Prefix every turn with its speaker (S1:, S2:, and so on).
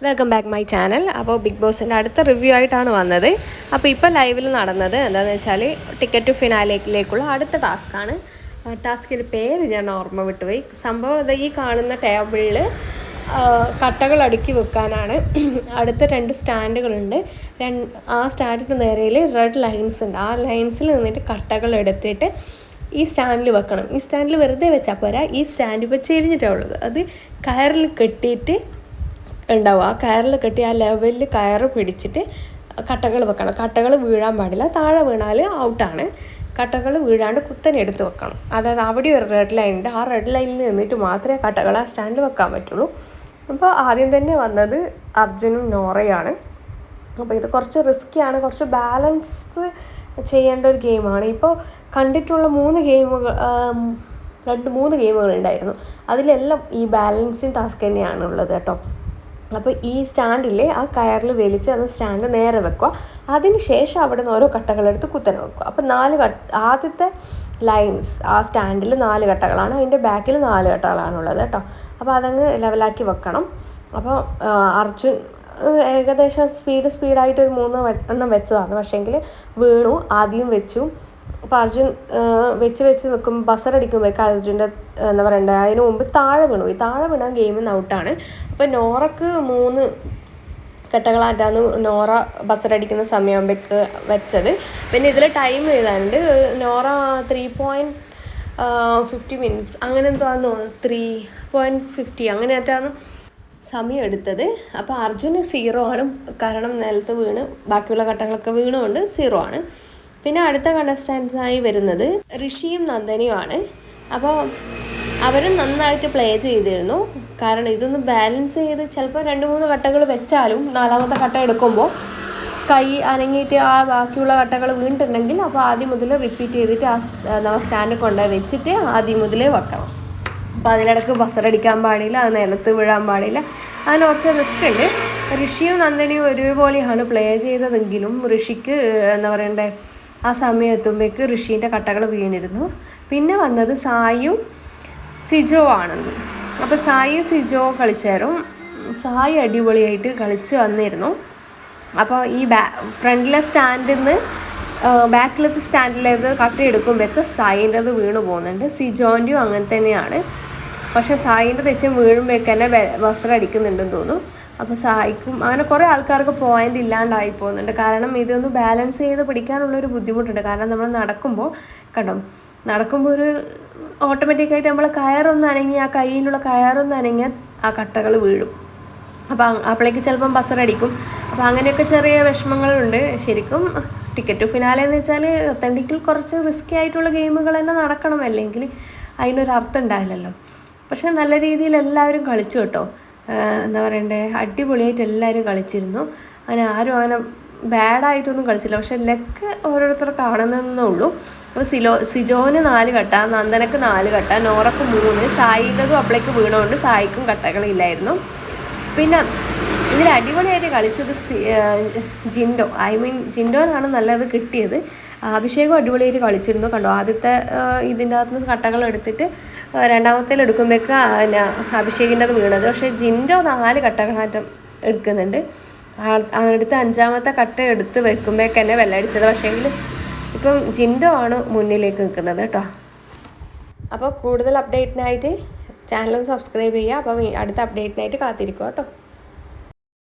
S1: Welcome back my channel. അപ്പോൾ big ബോസിൻ്റെ അടുത്ത റിവ്യൂ ആയിട്ടാണ് വന്നത്. അപ്പോൾ ഇപ്പോൾ ലൈവിൽ നടന്നത് എന്താണെന്ന് വെച്ചാൽ ടിക്കറ്റ് ടു ഫിനാലേക്കിലേക്കുള്ള അടുത്ത ടാസ്ക്കാണ്. ടാസ്കിൻ്റെ പേര് ഞാൻ ഓർമ്മ വിട്ടുപോയി. സംഭവം ഈ കാണുന്ന ടേബിളിൽ കട്ടകൾ അടുക്കി വെക്കാനാണ്. അടുത്ത 2 സ്റ്റാൻഡുകളുണ്ട്. ആ സ്റ്റാൻഡിൻ്റെ നേരയിൽ റെഡ് ലൈൻസ് ഉണ്ട്. ആ ലൈൻസിൽ നിന്നിട്ട് കട്ടകൾ എടുത്തിട്ട് ഈ സ്റ്റാൻഡിൽ വെക്കണം. ഈ സ്റ്റാൻഡിൽ വെറുതെ വെച്ചാൽ പോരാ, ഈ സ്റ്റാൻഡ് ഇപ്പോൾ ചെരിഞ്ഞിട്ടാണ് ഉള്ളത്. അത് കയറിൽ കെട്ടിയിട്ട് ഉണ്ടാവും. ആ കയറിൽ കെട്ടി ആ ലെവലിൽ കയറ് പിടിച്ചിട്ട് കട്ടകൾ വെക്കണം. കട്ടകൾ വീഴാൻ പാടില്ല. താഴെ വീണാൽ ഔട്ടാണ്. കട്ടകൾ വീഴാണ്ട് കുത്തനെ എടുത്ത് വെക്കണം. അതായത് അവിടെ ഒരു റെഡ് ലൈൻ ഉണ്ട്. ആ റെഡ് ലൈനിൽ നിന്നിട്ട് മാത്രമേ കട്ടകൾ ആ സ്റ്റാൻഡിൽ വെക്കാൻ പറ്റുള്ളൂ. അപ്പോൾ ആദ്യം തന്നെ വന്നത് അർജുനും നോറയാണ്. അപ്പോൾ ഇത് കുറച്ച് റിസ്ക്കിയാണ്, കുറച്ച് ബാലൻസ് ചെയ്യേണ്ട ഒരു ഗെയിമാണ്. ഇപ്പോൾ കണ്ടിട്ടുള്ള 3 ഗെയിമുകൾ ഉണ്ടായിരുന്നു. അതിലെല്ലാം ഈ ബാലൻസിങ് ടാസ്ക് തന്നെയാണ് ഉള്ളത് കേട്ടോ. അപ്പോൾ ഈ സ്റ്റാൻഡിൽ ആ കയറിൽ വലിച്ച് അത് സ്റ്റാൻഡ് നേരെ വെക്കുക. അതിന് ശേഷം അവിടെ നിന്ന് ഓരോ കട്ടകളെടുത്ത് കുത്തനെ വെക്കുക. അപ്പോൾ ആദ്യത്തെ ലൈൻസ് ആ സ്റ്റാൻഡിൽ 4 കട്ടകളാണ്, അതിൻ്റെ ബാക്കിൽ 4 കട്ടകളാണുള്ളത് കേട്ടോ. അപ്പോൾ അതങ്ങ് ലെവലാക്കി വെക്കണം. അപ്പോൾ അർജുൻ ഏകദേശം സ്പീഡായിട്ട് ഒരു 3 എണ്ണം വെച്ചതാണ്. പക്ഷേങ്കിൽ വീണു. ആദ്യം വെച്ചു. അപ്പോൾ അർജുൻ വെച്ച് വെക്കുമ്പോൾ ബസറടിക്കുമ്പോഴേക്ക് അർജുൻ്റെ എന്താ പറയണ്ടേ, അതിന് മുമ്പ് താഴെ വീണു. ഈ താഴെ വീണാൽ ഗെയിമിൽ നിന്ന് ഔട്ടാണ്. അപ്പോൾ നോറക്ക് 3 കട്ടകളായിട്ടാണ് നോറ ബസറടിക്കുന്ന സമയമാകുമ്പോഴേക്ക് വെച്ചത്. പിന്നെ ഇതിൽ ടൈം എഴുതാനുണ്ട്. നോറ 3.50 മിനിറ്റ്സ് അങ്ങനെ എന്തോന്ന് തോന്നുന്നു, 3.50 അങ്ങനെയായിട്ടാണ് സമയം എടുത്തത്. അപ്പോൾ അർജുന് 0 ആണ്, കാരണം നിലത്ത് വീണ് ബാക്കിയുള്ള കട്ടകളൊക്കെ വീണുകൊണ്ട് 0 ആണ്. പിന്നെ അടുത്ത കണ്ടസ്റ്റൻസായി വരുന്നത് ഋഷിയും നന്ദനിയുമാണ്. അപ്പോൾ അവരും നന്നായിട്ട് പ്ലേ ചെയ്തിരുന്നു. കാരണം ഇതൊന്ന് ബാലൻസ് ചെയ്ത് ചിലപ്പോൾ 2-3 കട്ടകൾ വെച്ചാലും 4ാമത്തെ കട്ട എടുക്കുമ്പോൾ കൈ അനങ്ങിയിട്ട് ആ ബാക്കിയുള്ള കട്ടകൾ വീണിട്ടുണ്ടെങ്കിൽ അപ്പോൾ ആദ്യം മുതൽ റിപ്പീറ്റ് ചെയ്തിട്ട് ആ സ്റ്റാൻഡ് കൊണ്ടുപോയി വെച്ചിട്ട് ആദ്യം മുതലേ വെക്കണം. അപ്പോൾ അതിലിടക്ക് ബസറടിക്കാൻ പാടില്ല, അത് നിലത്ത് വീഴാൻ പാടില്ല. അതിന് കുറച്ച് റിസ്ക് ഉണ്ട്. ഋഷിയും നന്ദനിയും ഒരുപോലെയാണ് പ്ലേ ചെയ്തതെങ്കിലും ഋഷിക്ക് എന്താ പറയണ്ടേ, ആ സമയം എത്തുമ്പോഴേക്ക് ഋഷീൻ്റെ കട്ടകൾ വീണിരുന്നു. പിന്നെ വന്നത് സായും സിജോ ആണെന്ന്. അപ്പോൾ സായും സിജോ കളിച്ചായിരുന്നു. സായി അടിപൊളിയായിട്ട് കളിച്ച് വന്നിരുന്നു. അപ്പോൾ ഈ ഫ്രണ്ടിലെ സ്റ്റാൻഡിൽ നിന്ന് ബാക്കിലത്തെ സ്റ്റാൻഡിലേത് കട്ട എടുക്കുമ്പോഴേക്ക് സായിൻ്റെത് വീണ് പോകുന്നുണ്ട്. സിജോൻ്റെയും അങ്ങനെ തന്നെയാണ്. പക്ഷേ സായിൻ്റെ തെച്ചും വീഴുമ്പോഴേക്ക് തന്നെ ബസറടിക്കുന്നുണ്ടെന്ന് തോന്നുന്നു. അപ്പോൾ സായിക്കും അങ്ങനെ കുറേ ആൾക്കാർക്ക് പോയിൻ്റ് ഇല്ലാണ്ടായി പോകുന്നുണ്ട്. കാരണം ഇതൊന്ന് ബാലൻസ് ചെയ്ത് പിടിക്കാനുള്ളൊരു ബുദ്ധിമുട്ടുണ്ട്. കാരണം നമ്മൾ നടക്കുമ്പോൾ ഒരു ഓട്ടോമാറ്റിക്കായിട്ട് നമ്മൾ കയറൊന്ന് അനങ്ങി, ആ കയ്യിലുള്ള കയറൊന്ന് അനങ്ങിയാൽ ആ കട്ടകൾ വീഴും. അപ്പോൾ അപ്പോഴേക്ക് ചിലപ്പം ബസറടിക്കും. അപ്പോൾ അങ്ങനെയൊക്കെ ചെറിയ വിഷമങ്ങളുണ്ട്. ശരിക്കും ടിക്കറ്റ് ഫിനാലെ എന്ന് വെച്ചാൽ ഒത്തൻറ്റിക്കിൽ കുറച്ച് റിസ്ക്കി ആയിട്ടുള്ള ഗെയിമുകൾ തന്നെ നടക്കണം, അല്ലെങ്കിൽ അതിനൊരർത്ഥം ഉണ്ടാവില്ലല്ലോ. പക്ഷേ നല്ല രീതിയിൽ എല്ലാവരും കളിച്ചു കേട്ടോ. എന്താ പറയണ്ടേ, അടിപൊളിയായിട്ട് എല്ലാവരും കളിച്ചിരുന്നു. ആരും അങ്ങനെ ബാഡായിട്ടൊന്നും കളിച്ചില്ല. പക്ഷെ ലക്ക് ഓരോരുത്തർ കാണുന്നതെന്നേ ഉള്ളൂ. അപ്പോൾ സിജോന് 4 കട്ട, നന്ദനക്ക് 4 കട്ട, നോറക്ക് 3, സായിൻ്റെതും അപ്പോഴേക്ക് വീണുകൊണ്ട് സായിക്കും കട്ടകളില്ലായിരുന്നു. പിന്നെ ഇതിൽ അടിപൊളിയായിട്ട് കളിച്ചത് ജിൻഡോനാണ് നല്ലത് കിട്ടിയത്. അഭിഷേകം അടിപൊളിയായിട്ട് കളിച്ചിരുന്നു കണ്ടോ. ആദ്യത്തെ ഇതിൻ്റെ അകത്ത് നിന്ന് കട്ടകൾ എടുത്തിട്ട് 2ാമത്തേൽ എടുക്കുമ്പോഴേക്ക് അഭിഷേകിൻ്റെ അത് വീണത്. പക്ഷേ ജിൻഡോ 4 കട്ടകളാറ്റം എടുക്കുന്നുണ്ട്. അടുത്ത 5ാമത്തെ കട്ട എടുത്ത് വെക്കുമ്പോഴേക്ക് തന്നെ വെള്ളടിച്ചത്. പക്ഷേങ്കിൽ ഇപ്പം ജിൻഡോ ആണ് മുന്നിലേക്ക് നിൽക്കുന്നത് കേട്ടോ. അപ്പോൾ കൂടുതൽ അപ്ഡേറ്റിനായിട്ട് ചാനൽ സബ്സ്ക്രൈബ് ചെയ്യുക. അപ്പോൾ അടുത്ത അപ്ഡേറ്റിനായിട്ട് കാത്തിരിക്കുക കേട്ടോ.